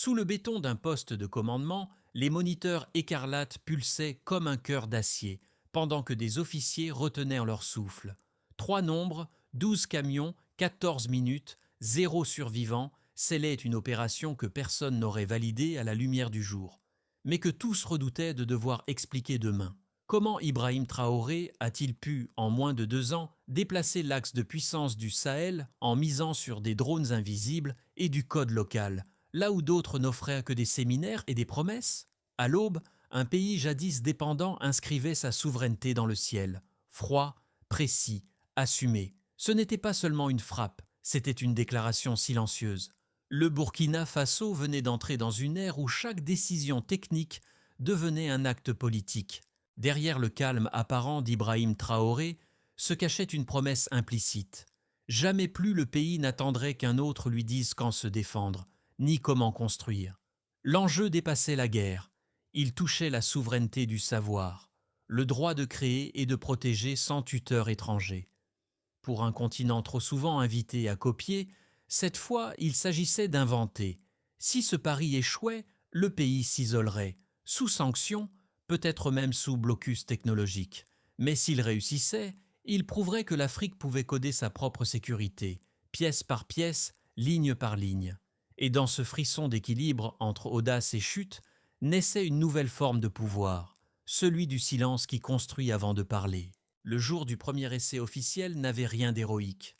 Sous le béton d'un poste de commandement, les moniteurs écarlates pulsaient comme un cœur d'acier, pendant que des officiers retenaient leur souffle. Trois nombres, 12 camions, 14 minutes, zéro survivant, scellaient une opération que personne n'aurait validée à la lumière du jour, mais que tous redoutaient de devoir expliquer demain. Comment Ibrahim Traoré a-t-il pu, en moins de 2 ans, déplacer l'axe de puissance du Sahel en misant sur des drones invisibles et du code local, là où d'autres n'offraient que des séminaires et des promesses? À l'aube, un pays jadis dépendant inscrivait sa souveraineté dans le ciel. Froid, précis, assumé. Ce n'était pas seulement une frappe, c'était une déclaration silencieuse. Le Burkina Faso venait d'entrer dans une ère où chaque décision technique devenait un acte politique. Derrière le calme apparent d'Ibrahim Traoré se cachait une promesse implicite. Jamais plus le pays n'attendrait qu'un autre lui dise quand se défendre, ni comment construire. L'enjeu dépassait la guerre. Il touchait la souveraineté du savoir, le droit de créer et de protéger sans tuteur étranger. Pour un continent trop souvent invité à copier, cette fois il s'agissait d'inventer. Si ce pari échouait, le pays s'isolerait, sous sanction, peut-être même sous blocus technologique. Mais s'il réussissait, il prouverait que l'Afrique pouvait coder sa propre sécurité, pièce par pièce, ligne par ligne. Et dans ce frisson d'équilibre entre audace et chute, naissait une nouvelle forme de pouvoir, celui du silence qui construit avant de parler. Le jour du premier essai officiel n'avait rien d'héroïque.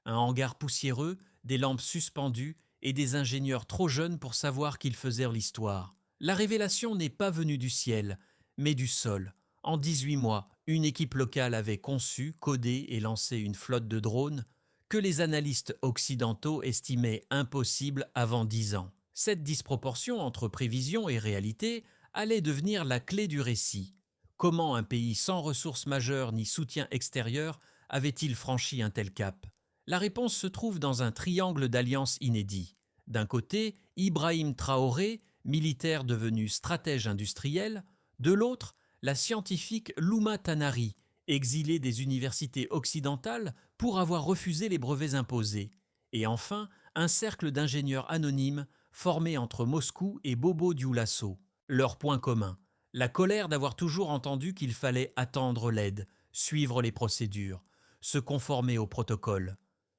Un hangar poussiéreux, des lampes suspendues et des ingénieurs trop jeunes pour savoir qu'ils faisaient l'histoire. La révélation n'est pas venue du ciel, mais du sol. En 18 mois, une équipe locale avait conçu, codé et lancé une flotte de drones que les analystes occidentaux estimaient impossible avant 10 ans. Cette disproportion entre prévision et réalité allait devenir la clé du récit. Comment un pays sans ressources majeures ni soutien extérieur avait-il franchi un tel cap? La réponse se trouve dans un triangle d'alliances inédit. D'un côté, Ibrahim Traoré, militaire devenu stratège industriel, de l'autre, la scientifique Louma Tanari, exilée des universités occidentales pour avoir refusé les brevets imposés. Et enfin, un cercle d'ingénieurs anonymes formé entre Moscou et Bobo Dioulasso. Leur point commun, la colère d'avoir toujours entendu qu'il fallait attendre l'aide, suivre les procédures, se conformer au protocole.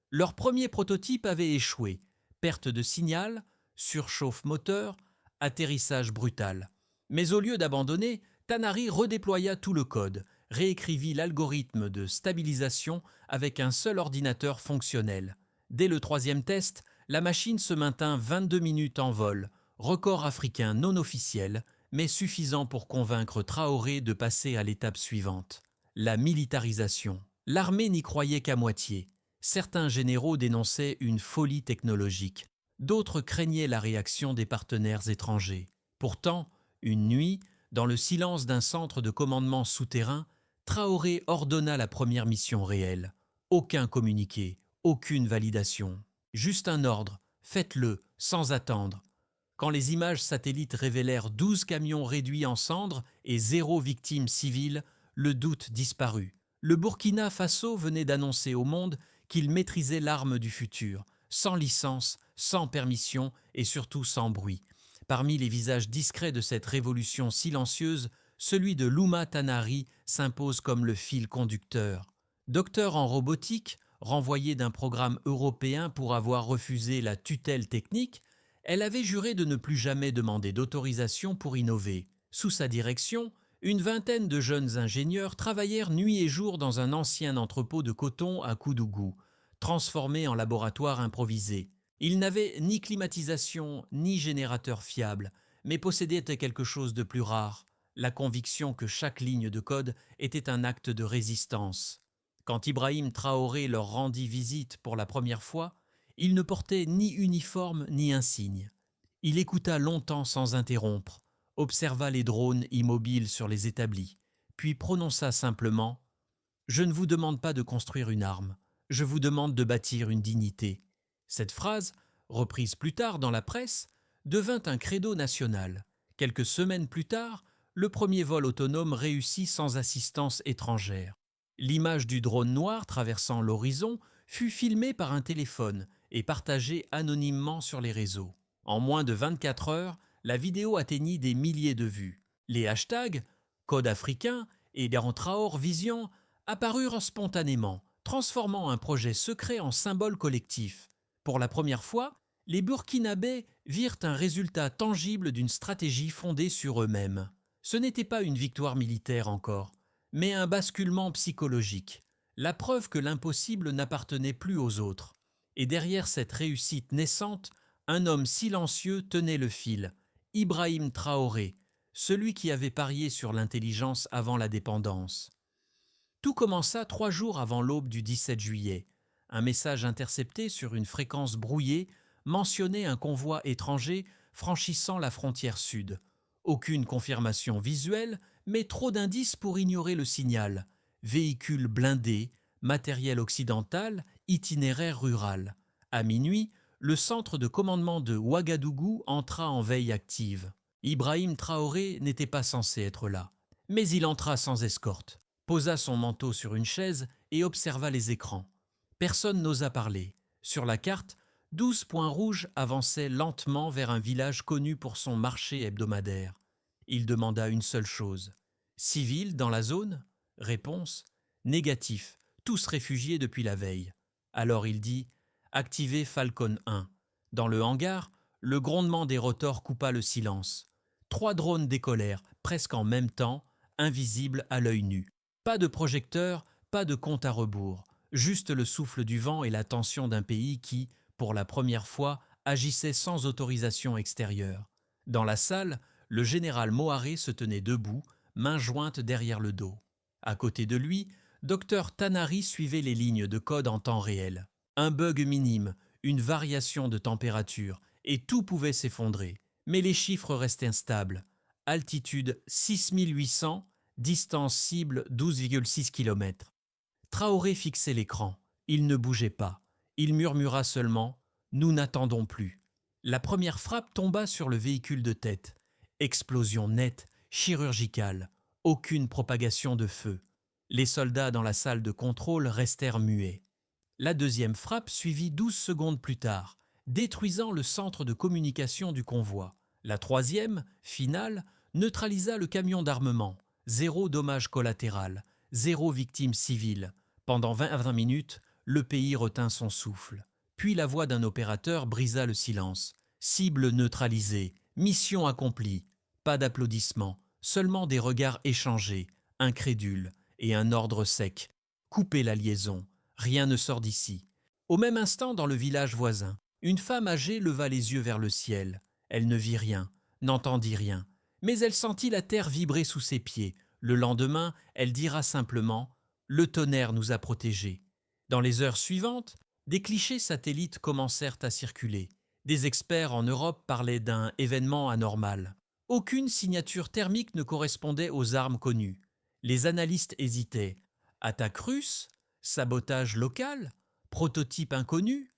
Leur premier prototype avait échoué. Perte de signal, surchauffe moteur, atterrissage brutal. Mais au lieu d'abandonner, Tanari redéploya tout le code, réécrivit l'algorithme de stabilisation avec un seul ordinateur fonctionnel. Dès le troisième test, la machine se maintint 22 minutes en vol, record africain non officiel, mais suffisant pour convaincre Traoré de passer à l'étape suivante. La militarisation. L'armée n'y croyait qu'à moitié. Certains généraux dénonçaient une folie technologique. D'autres craignaient la réaction des partenaires étrangers. Pourtant, une nuit, dans le silence d'un centre de commandement souterrain, Traoré ordonna la première mission réelle. Aucun communiqué, aucune validation. Juste un ordre, faites-le, sans attendre. Quand les images satellites révélèrent 12 camions réduits en cendres et 0 victime civile, le doute disparut. Le Burkina Faso venait d'annoncer au monde qu'il maîtrisait l'arme du futur, sans licence, sans permission et surtout sans bruit. Parmi les visages discrets de cette révolution silencieuse, celui de Louma Tanari s'impose comme le fil conducteur. Docteur en robotique, renvoyée d'un programme européen pour avoir refusé la tutelle technique, elle avait juré de ne plus jamais demander d'autorisation pour innover. Sous sa direction, une vingtaine de jeunes ingénieurs travaillèrent nuit et jour dans un ancien entrepôt de coton à Koudougou, transformé en laboratoire improvisé. Ils n'avaient ni climatisation ni générateur fiable, mais possédaient quelque chose de plus rare, la conviction que chaque ligne de code était un acte de résistance. Quand Ibrahim Traoré leur rendit visite pour la première fois, il ne portait ni uniforme ni insigne. Il écouta longtemps sans interrompre, observa les drones immobiles sur les établis, puis prononça simplement « Je ne vous demande pas de construire une arme, je vous demande de bâtir une dignité ». Cette phrase, reprise plus tard dans la presse, devint un credo national. Quelques semaines plus tard, le premier vol autonome réussit sans assistance étrangère. L'image du drone noir traversant l'horizon fut filmée par un téléphone et partagée anonymement sur les réseaux. En moins de 24 heures, la vidéo atteignit des milliers de vues. Les hashtags Code africain et Traor Vision apparurent spontanément, transformant un projet secret en symbole collectif. Pour la première fois, les Burkinabés virent un résultat tangible d'une stratégie fondée sur eux-mêmes. Ce n'était pas une victoire militaire encore, mais un basculement psychologique, la preuve que l'impossible n'appartenait plus aux autres. Et derrière cette réussite naissante, un homme silencieux tenait le fil, Ibrahim Traoré, celui qui avait parié sur l'intelligence avant la dépendance. Tout commença 3 jours avant l'aube du 17 juillet. Un message intercepté sur une fréquence brouillée mentionnait un convoi étranger franchissant la frontière sud. Aucune confirmation visuelle, mais trop d'indices pour ignorer le signal. Véhicule blindé, matériel occidental, itinéraire rural. À minuit, le centre de commandement de Ouagadougou entra en veille active. Ibrahim Traoré n'était pas censé être là. Mais il entra sans escorte, posa son manteau sur une chaise et observa les écrans. Personne n'osa parler. Sur la carte, 12 points rouges avançaient lentement vers un village connu pour son marché hebdomadaire. Il demanda une seule chose. Civils dans la zone ? Réponse : négatif, tous réfugiés depuis la veille. Alors il dit : activez Falcon 1. Dans le hangar, le grondement des rotors coupa le silence. 3 drones décollèrent, presque en même temps, invisibles à l'œil nu. Pas de projecteur, pas de compte à rebours, juste le souffle du vent et la tension d'un pays qui, pour la première fois, agissait sans autorisation extérieure. Dans la salle, le général Moharé se tenait debout, mains jointes derrière le dos. À côté de lui, Dr Tanari suivait les lignes de code en temps réel. Un bug minime, une variation de température, et tout pouvait s'effondrer. Mais les chiffres restaient instables. Altitude 6800, distance cible 12,6 km. Traoré fixait l'écran. Il ne bougeait pas. Il murmura seulement : « Nous n'attendons plus ». La première frappe tomba sur le véhicule de tête. Explosion nette, chirurgicale. Aucune propagation de feu. Les soldats dans la salle de contrôle restèrent muets. La deuxième frappe suivit 12 secondes plus tard, détruisant le centre de communication du convoi. La troisième, finale, neutralisa le camion d'armement. 0 dommage collatéral, 0 victime civile. Pendant 20 minutes, le pays retint son souffle. Puis la voix d'un opérateur brisa le silence. Cible neutralisée, mission accomplie. Pas d'applaudissements, seulement des regards échangés, incrédules, et un ordre sec. Coupez la liaison, rien ne sort d'ici. Au même instant, dans le village voisin, une femme âgée leva les yeux vers le ciel. Elle ne vit rien, n'entendit rien, mais elle sentit la terre vibrer sous ses pieds. Le lendemain, elle dira simplement « Le tonnerre nous a protégés ». Dans les heures suivantes, des clichés satellites commencèrent à circuler. Des experts en Europe parlaient d'un événement anormal. Aucune signature thermique ne correspondait aux armes connues. Les analystes hésitaient. Attaque russe ? Sabotage local ? Prototype inconnu ?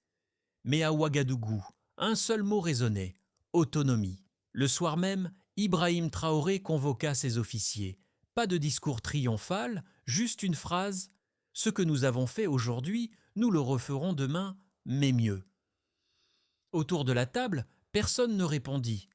Mais à Ouagadougou, un seul mot résonnait : autonomie. Le soir même, Ibrahim Traoré convoqua ses officiers. Pas de discours triomphal, juste une phrase : ce que nous avons fait aujourd'hui, nous le referons demain, mais mieux. Autour de la table, personne ne répondit.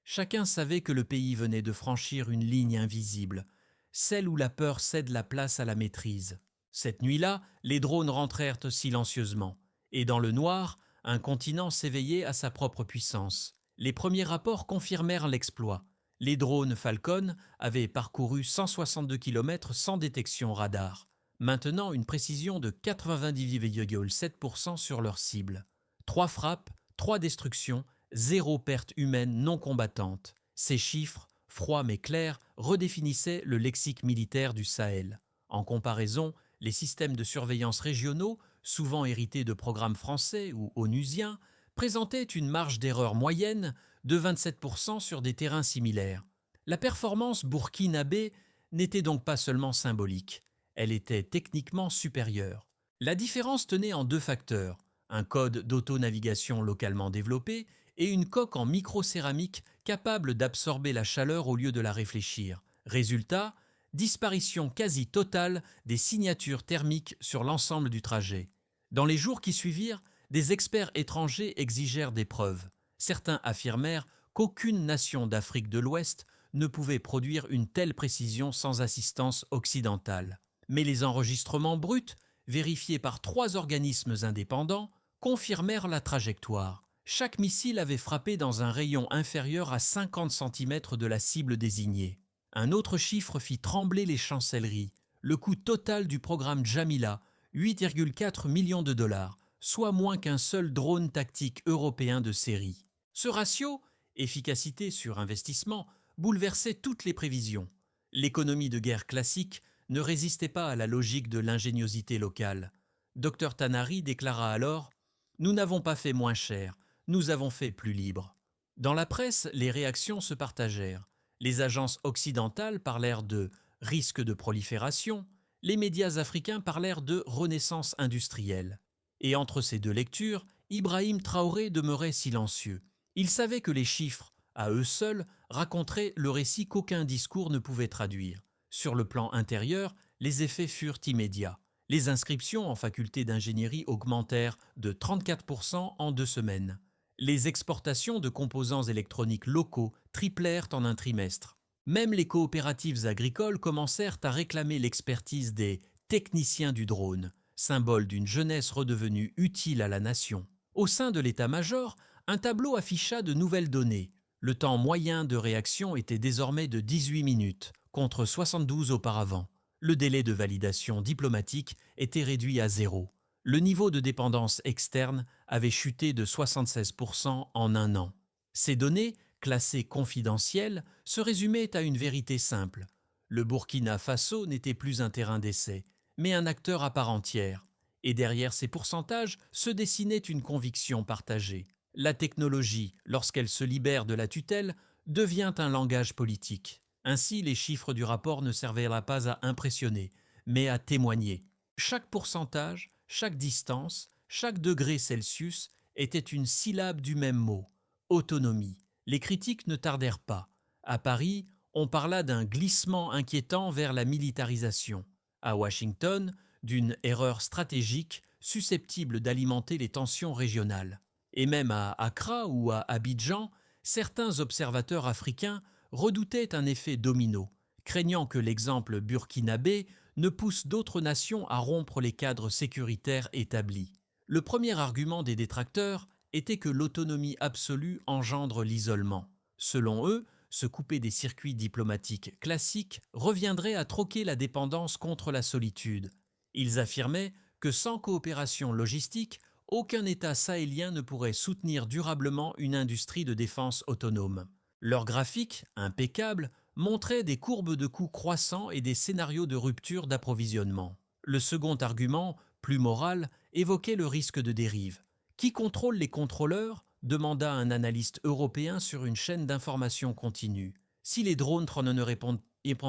Chacun savait que le pays venait de franchir une ligne invisible, celle où la peur cède la place à la maîtrise. Cette nuit-là, les drones rentrèrent silencieusement. Et dans le noir, un continent s'éveillait à sa propre puissance. Les premiers rapports confirmèrent l'exploit. Les drones Falcon avaient parcouru 162 km sans détection radar. Maintenant, une précision de 98,7% sur leur cible. 3 frappes, 3 destructions, 0 perte humaine non combattante. Ces chiffres, froids mais clairs, redéfinissaient le lexique militaire du Sahel. En comparaison, les systèmes de surveillance régionaux, souvent hérités de programmes français ou onusiens, présentaient une marge d'erreur moyenne de 27% sur des terrains similaires. La performance burkinabé n'était donc pas seulement symbolique, elle était techniquement supérieure. La différence tenait en 2 facteurs, un code d'auto-navigation localement développé et une coque en microcéramique capable d'absorber la chaleur au lieu de la réfléchir. Résultat, disparition quasi totale des signatures thermiques sur l'ensemble du trajet. Dans les jours qui suivirent, des experts étrangers exigèrent des preuves. Certains affirmèrent qu'aucune nation d'Afrique de l'Ouest ne pouvait produire une telle précision sans assistance occidentale. Mais les enregistrements bruts, vérifiés par 3 organismes indépendants, confirmèrent la trajectoire. Chaque missile avait frappé dans un rayon inférieur à 50 cm de la cible désignée. Un autre chiffre fit trembler les chancelleries. Le coût total du programme Jamila, 8,4 millions de dollars, soit moins qu'un seul drone tactique européen de série. Ce ratio, efficacité sur investissement, bouleversait toutes les prévisions. L'économie de guerre classique ne résistait pas à la logique de l'ingéniosité locale. Dr Tanari déclara alors « Nous n'avons pas fait moins cher, nous avons fait plus libre ». Dans la presse, les réactions se partagèrent. Les agences occidentales parlèrent de « risque de prolifération », les médias africains parlèrent de « renaissance industrielle ». Et entre ces deux lectures, Ibrahim Traoré demeurait silencieux. Il savait que les chiffres, à eux seuls, raconteraient le récit qu'aucun discours ne pouvait traduire. Sur le plan intérieur, les effets furent immédiats. Les inscriptions en faculté d'ingénierie augmentèrent de 34% en 2 semaines. Les exportations de composants électroniques locaux triplèrent en un trimestre. Même les coopératives agricoles commencèrent à réclamer l'expertise des techniciens du drone, symbole d'une jeunesse redevenue utile à la nation. Au sein de l'état-major, un tableau afficha de nouvelles données. Le temps moyen de réaction était désormais de 18 minutes, contre 72 auparavant. Le délai de validation diplomatique était réduit à 0. Le niveau de dépendance externe avait chuté de 76% en un an. Ces données, classées confidentielles, se résumaient à une vérité simple. Le Burkina Faso n'était plus un terrain d'essai, mais un acteur à part entière. Et derrière ces pourcentages se dessinait une conviction partagée. La technologie, lorsqu'elle se libère de la tutelle, devient un langage politique. Ainsi, les chiffres du rapport ne servaient pas à impressionner, mais à témoigner. Chaque pourcentage, chaque distance, chaque degré Celsius était une syllabe du même mot, autonomie. Les critiques ne tardèrent pas. À Paris, on parla d'un glissement inquiétant vers la militarisation. À Washington, d'une erreur stratégique susceptible d'alimenter les tensions régionales. Et même à Accra ou à Abidjan, certains observateurs africains redoutaient un effet domino, craignant que l'exemple burkinabé ne pousse d'autres nations à rompre les cadres sécuritaires établis. Le premier argument des détracteurs était que l'autonomie absolue engendre l'isolement. Selon eux, se couper des circuits diplomatiques classiques reviendrait à troquer la dépendance contre la solitude. Ils affirmaient que sans coopération logistique, aucun État sahélien ne pourrait soutenir durablement une industrie de défense autonome. Leurs graphiques, impeccables, montraient des courbes de coûts croissants et des scénarios de rupture d'approvisionnement. Le second argument, plus moral, évoquait le risque de dérive. Qui contrôle les contrôleurs ? Demanda un analyste européen sur une chaîne d'information continue. Si les drones ne répondent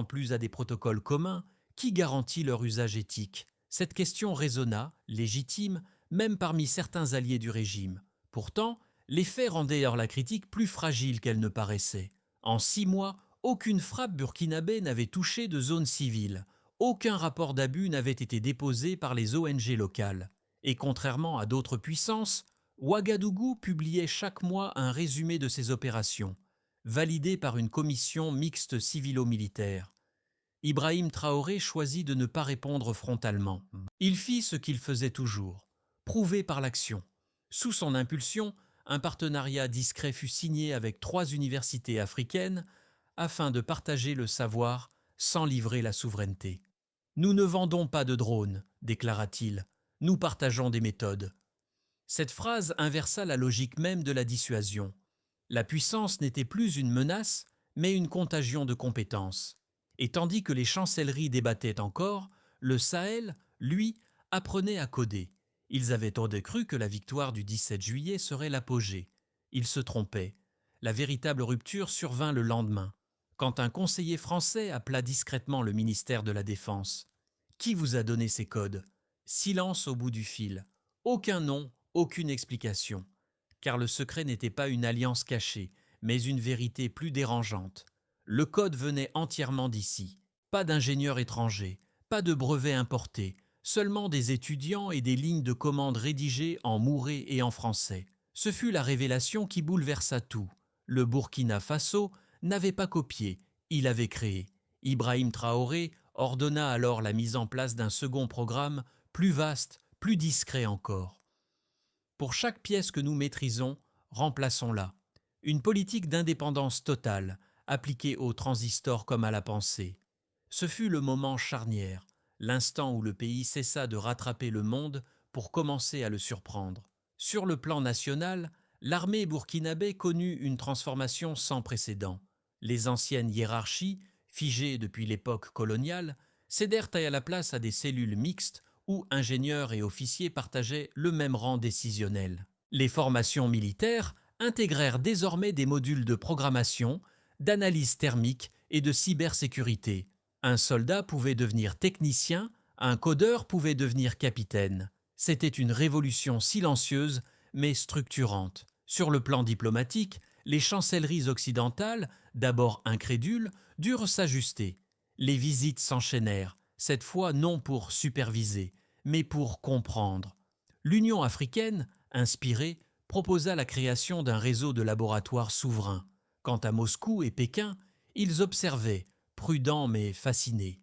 plus à des protocoles communs, qui garantit leur usage éthique ? Cette question résonna, légitime, même parmi certains alliés du régime. Pourtant, les faits rendaient la critique plus fragile qu'elle ne paraissait. En 6 mois, aucune frappe burkinabé n'avait touché de zone civile. Aucun rapport d'abus n'avait été déposé par les ONG locales. Et contrairement à d'autres puissances, Ouagadougou publiait chaque mois un résumé de ses opérations, validé par une commission mixte civilo-militaire. Ibrahim Traoré choisit de ne pas répondre frontalement. Il fit ce qu'il faisait toujours, prouver par l'action. Sous son impulsion, un partenariat discret fut signé avec 3 universités africaines afin de partager le savoir sans livrer la souveraineté. « Nous ne vendons pas de drones », déclara-t-il, « nous partageons des méthodes ». Cette phrase inversa la logique même de la dissuasion. La puissance n'était plus une menace, mais une contagion de compétences. Et tandis que les chancelleries débattaient encore, le Sahel, lui, apprenait à coder. Ils avaient tant cru que la victoire du 17 juillet serait l'apogée. Ils se trompaient. La véritable rupture survint le lendemain, quand un conseiller français appela discrètement le ministère de la Défense. « Qui vous a donné ces codes ?» Silence au bout du fil. Aucun nom, aucune explication. Car le secret n'était pas une alliance cachée, mais une vérité plus dérangeante. Le code venait entièrement d'ici. Pas d'ingénieurs étrangers, pas de brevets importés, seulement des étudiants et des lignes de commande rédigées en mouré et en français. Ce fut la révélation qui bouleversa tout. Le Burkina Faso n'avait pas copié, il avait créé. Ibrahim Traoré ordonna alors la mise en place d'un second programme plus vaste, plus discret encore. Pour chaque pièce que nous maîtrisons, remplaçons-la. Une politique d'indépendance totale, appliquée au transistor comme à la pensée. Ce fut le moment charnière, l'instant où le pays cessa de rattraper le monde pour commencer à le surprendre. Sur le plan national, l'armée burkinabé connut une transformation sans précédent. Les anciennes hiérarchies, figées depuis l'époque coloniale, cédèrent à la place à des cellules mixtes où ingénieurs et officiers partageaient le même rang décisionnel. Les formations militaires intégrèrent désormais des modules de programmation, d'analyse thermique et de cybersécurité. Un soldat pouvait devenir technicien, un codeur pouvait devenir capitaine. C'était une révolution silencieuse mais structurante. Sur le plan diplomatique, les chancelleries occidentales, d'abord incrédules, durent s'ajuster. Les visites s'enchaînèrent, cette fois non pour superviser, mais pour comprendre. L'Union africaine, inspirée, proposa la création d'un réseau de laboratoires souverains. Quant à Moscou et Pékin, ils observaient, prudents mais fascinés.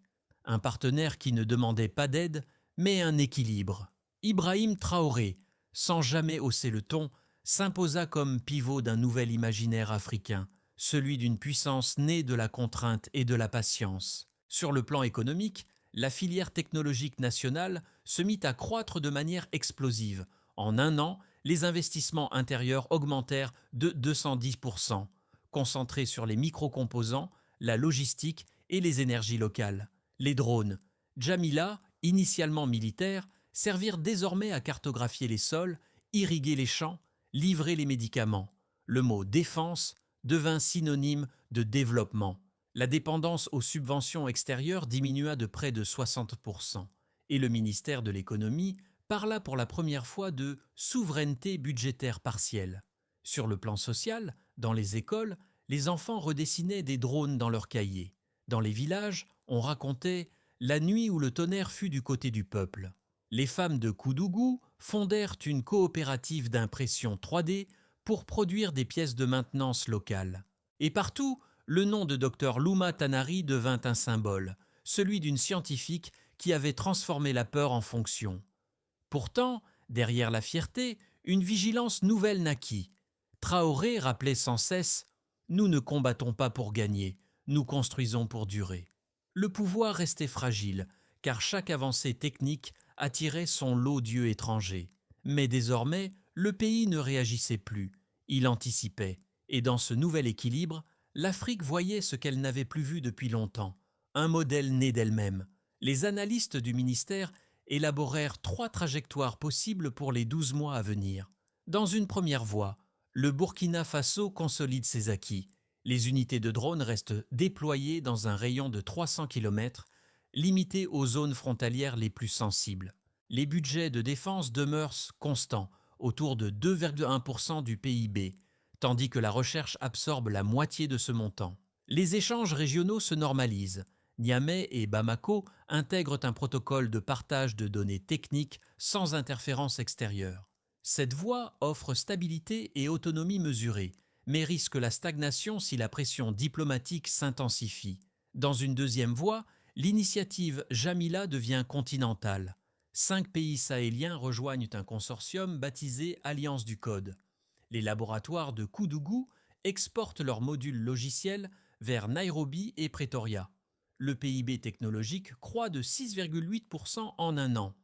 Un partenaire qui ne demandait pas d'aide, mais un équilibre. Ibrahim Traoré, sans jamais hausser le ton, s'imposa comme pivot d'un nouvel imaginaire africain, celui d'une puissance née de la contrainte et de la patience. Sur le plan économique, la filière technologique nationale se mit à croître de manière explosive. En un an, les investissements intérieurs augmentèrent de 210%, concentrés sur les microcomposants, la logistique et les énergies locales. Les drones, Jamila, initialement militaires, servirent désormais à cartographier les sols, irriguer les champs, livrer les médicaments. Le mot défense devint synonyme de développement. La dépendance aux subventions extérieures diminua de près de 60%, et le ministère de l'économie parla pour la première fois de souveraineté budgétaire partielle. Sur le plan social, dans les écoles, les enfants redessinaient des drones dans leurs cahiers. Dans les villages, on racontait « la nuit où le tonnerre fut du côté du peuple ». Les femmes de Koudougou fondèrent une coopérative d'impression 3D pour produire des pièces de maintenance locales. Et partout, le nom de Dr Louma Tanari devint un symbole, celui d'une scientifique qui avait transformé la peur en fonction. Pourtant, derrière la fierté, une vigilance nouvelle naquit. Traoré rappelait sans cesse « Nous ne combattons pas pour gagner, nous construisons pour durer ». Le pouvoir restait fragile, car chaque avancée technique attirait son lot d'yeux étrangers. Mais désormais, le pays ne réagissait plus, il anticipait, et dans ce nouvel équilibre, l'Afrique voyait ce qu'elle n'avait plus vu depuis longtemps, un modèle né d'elle-même. Les analystes du ministère élaborèrent 3 trajectoires possibles pour les 12 mois à venir. Dans une première voie, le Burkina Faso consolide ses acquis. Les unités de drones restent déployées dans un rayon de 300 km, limité aux zones frontalières les plus sensibles. Les budgets de défense demeurent constants, autour de 2,1% du PIB, tandis que la recherche absorbe la moitié de ce montant. Les échanges régionaux se normalisent. Niamey et Bamako intègrent un protocole de partage de données techniques sans interférence extérieure. Cette voie offre stabilité et autonomie mesurée, mais risque la stagnation si la pression diplomatique s'intensifie. Dans une deuxième voie, l'initiative Jamila devient continentale. 5 pays sahéliens rejoignent un consortium baptisé Alliance du Code. Les laboratoires de Koudougou exportent leurs modules logiciels vers Nairobi et Pretoria. Le PIB technologique croît de 6,8% en un an.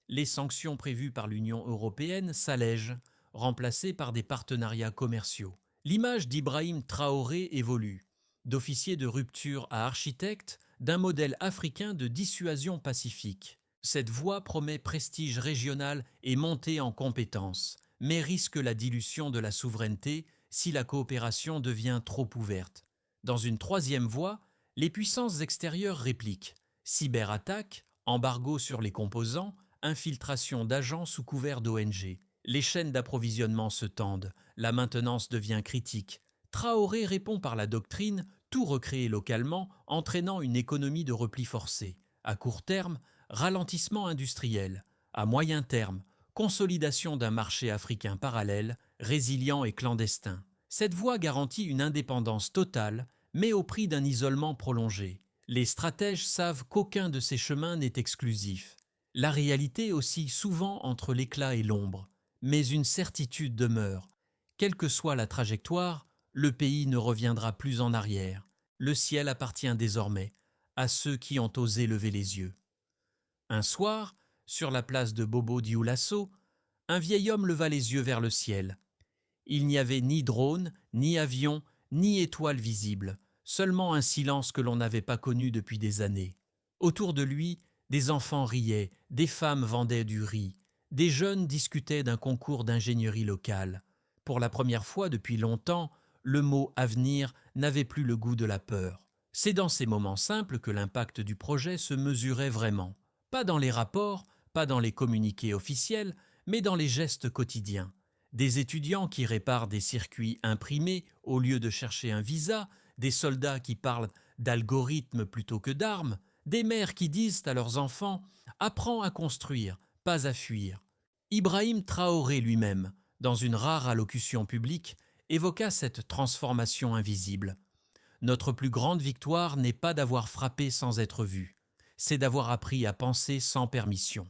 Les sanctions prévues par l'Union européenne s'allègent, remplacées par des partenariats commerciaux. L'image d'Ibrahim Traoré évolue. D'officier de rupture à architecte, d'un modèle africain de dissuasion pacifique. Cette voie promet prestige régional et montée en compétences, mais risque la dilution de la souveraineté si la coopération devient trop ouverte. Dans une troisième voie, les puissances extérieures répliquent. Cyberattaques, embargo sur les composants, infiltration d'agents sous couvert d'ONG. Les chaînes d'approvisionnement se tendent, la maintenance devient critique. Traoré répond par la doctrine « tout recréer localement » entraînant une économie de repli forcé. À court terme, ralentissement industriel. À moyen terme, consolidation d'un marché africain parallèle, résilient et clandestin. Cette voie garantit une indépendance totale, mais au prix d'un isolement prolongé. Les stratèges savent qu'aucun de ces chemins n'est exclusif. La réalité oscille souvent entre l'éclat et l'ombre, mais une certitude demeure. Quelle que soit la trajectoire, le pays ne reviendra plus en arrière. Le ciel appartient désormais à ceux qui ont osé lever les yeux. Un soir, sur la place de Bobo Dioulasso, un vieil homme leva les yeux vers le ciel. Il n'y avait ni drone, ni avion, ni étoile visible, seulement un silence que l'on n'avait pas connu depuis des années. Autour de lui, des enfants riaient, des femmes vendaient du riz, des jeunes discutaient d'un concours d'ingénierie locale. Pour la première fois depuis longtemps, le mot « avenir » n'avait plus le goût de la peur. C'est dans ces moments simples que l'impact du projet se mesurait vraiment. Pas dans les rapports, pas dans les communiqués officiels, mais dans les gestes quotidiens. Des étudiants qui réparent des circuits imprimés au lieu de chercher un visa, des soldats qui parlent d'algorithmes plutôt que d'armes, des mères qui disent à leurs enfants « Apprends à construire, pas à fuir ». Ibrahim Traoré lui-même, dans une rare allocution publique, évoqua cette transformation invisible. Notre plus grande victoire n'est pas d'avoir frappé sans être vu, c'est d'avoir appris à penser sans permission.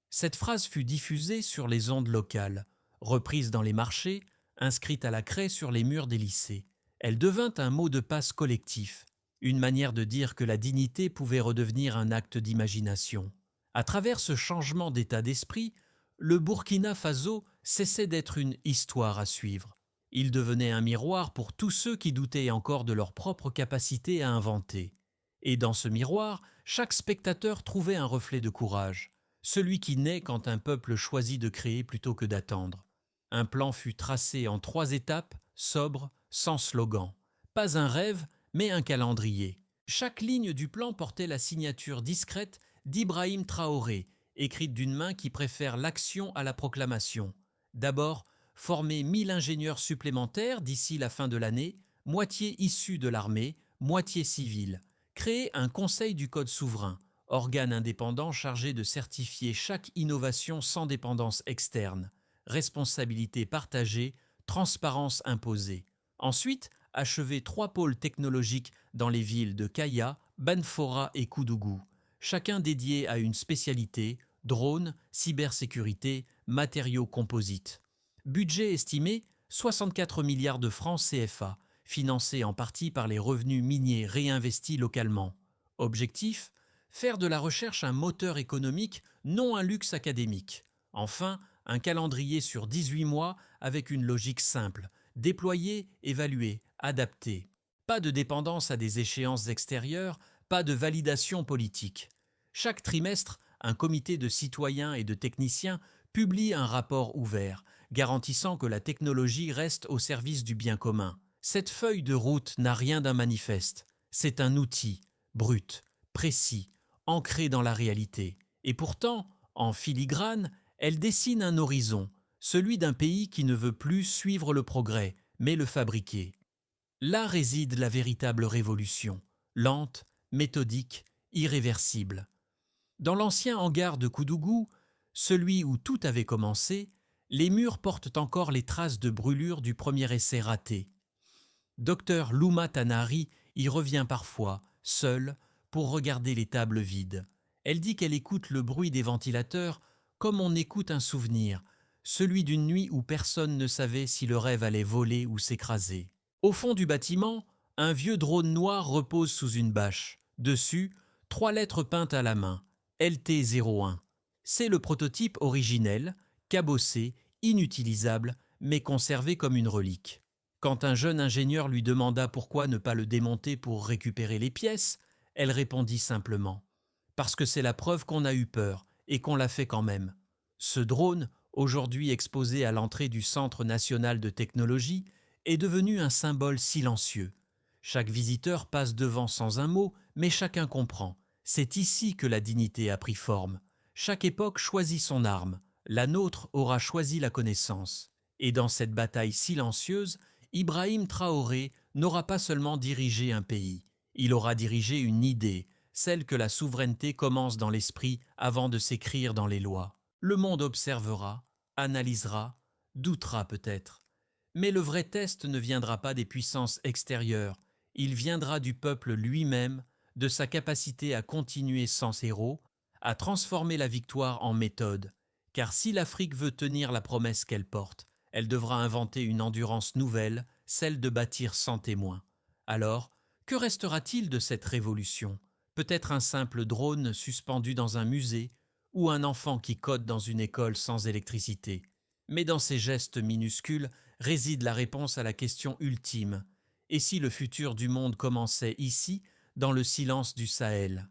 Cette phrase fut diffusée sur les ondes locales, reprise dans les marchés, inscrite à la craie sur les murs des lycées. Elle devint un mot de passe collectif, une manière de dire que la dignité pouvait redevenir un acte d'imagination. À travers ce changement d'état d'esprit, le Burkina Faso cessait d'être une histoire à suivre. Il devenait un miroir pour tous ceux qui doutaient encore de leur propre capacité à inventer. Et dans ce miroir, chaque spectateur trouvait un reflet de courage, celui qui naît quand un peuple choisit de créer plutôt que d'attendre. Un plan fut tracé en 3 étapes, sobres, sans slogan. Pas un rêve, mais un calendrier. Chaque ligne du plan portait la signature discrète d'Ibrahim Traoré, écrite d'une main qui préfère l'action à la proclamation. D'abord, former 1000 ingénieurs supplémentaires d'ici la fin de l'année, moitié issus de l'armée, moitié civils. Créer un conseil du code souverain, organe indépendant chargé de certifier chaque innovation sans dépendance externe. Responsabilité partagée, transparence imposée. Ensuite, achever 3 pôles technologiques dans les villes de Kaya, Banfora et Koudougou, chacun dédié à une spécialité, drone, cybersécurité, matériaux composites. Budget estimé 64 milliards de francs CFA, financé en partie par les revenus miniers réinvestis localement. Objectif : faire de la recherche un moteur économique, non un luxe académique. Enfin, un calendrier sur 18 mois avec une logique simple. Déployer, évaluer, adapter. Pas de dépendance à des échéances extérieures, pas de validation politique. Chaque trimestre, un comité de citoyens et de techniciens publie un rapport ouvert, garantissant que la technologie reste au service du bien commun. Cette feuille de route n'a rien d'un manifeste. C'est un outil, brut, précis, ancré dans la réalité. Et pourtant, en filigrane, elle dessine un horizon, celui d'un pays qui ne veut plus suivre le progrès, mais le fabriquer. Là réside la véritable révolution, lente, méthodique, irréversible. Dans l'ancien hangar de Koudougou, celui où tout avait commencé, les murs portent encore les traces de brûlure du premier essai raté. Dr Louma Tanari y revient parfois, seule, pour regarder les tables vides. Elle dit qu'elle écoute le bruit des ventilateurs comme on écoute un souvenir, celui d'une nuit où personne ne savait si le rêve allait voler ou s'écraser. Au fond du bâtiment, un vieux drone noir repose sous une bâche. Dessus, 3 lettres peintes à la main, LT01. C'est le prototype originel, cabossé, inutilisable, mais conservé comme une relique. Quand un jeune ingénieur lui demanda pourquoi ne pas le démonter pour récupérer les pièces, elle répondit simplement « Parce que c'est la preuve qu'on a eu peur et qu'on l'a fait quand même ». Ce drone, aujourd'hui exposé à l'entrée du Centre national de technologie, est devenu un symbole silencieux. Chaque visiteur passe devant sans un mot, mais chacun comprend. C'est ici que la dignité a pris forme. Chaque époque choisit son arme. La nôtre aura choisi la connaissance. Et dans cette bataille silencieuse, Ibrahim Traoré n'aura pas seulement dirigé un pays. Il aura dirigé une idée, celle que la souveraineté commence dans l'esprit avant de s'écrire dans les lois. Le monde observera, analysera, doutera peut-être. Mais le vrai test ne viendra pas des puissances extérieures, il viendra du peuple lui-même, de sa capacité à continuer sans héros, à transformer la victoire en méthode. Car si l'Afrique veut tenir la promesse qu'elle porte, elle devra inventer une endurance nouvelle, celle de bâtir sans témoin. Alors, que restera-t-il de cette révolution? Peut-être un simple drone suspendu dans un musée, ou un enfant qui code dans une école sans électricité. Mais dans ces gestes minuscules réside la réponse à la question ultime. Et si le futur du monde commençait ici, dans le silence du Sahel?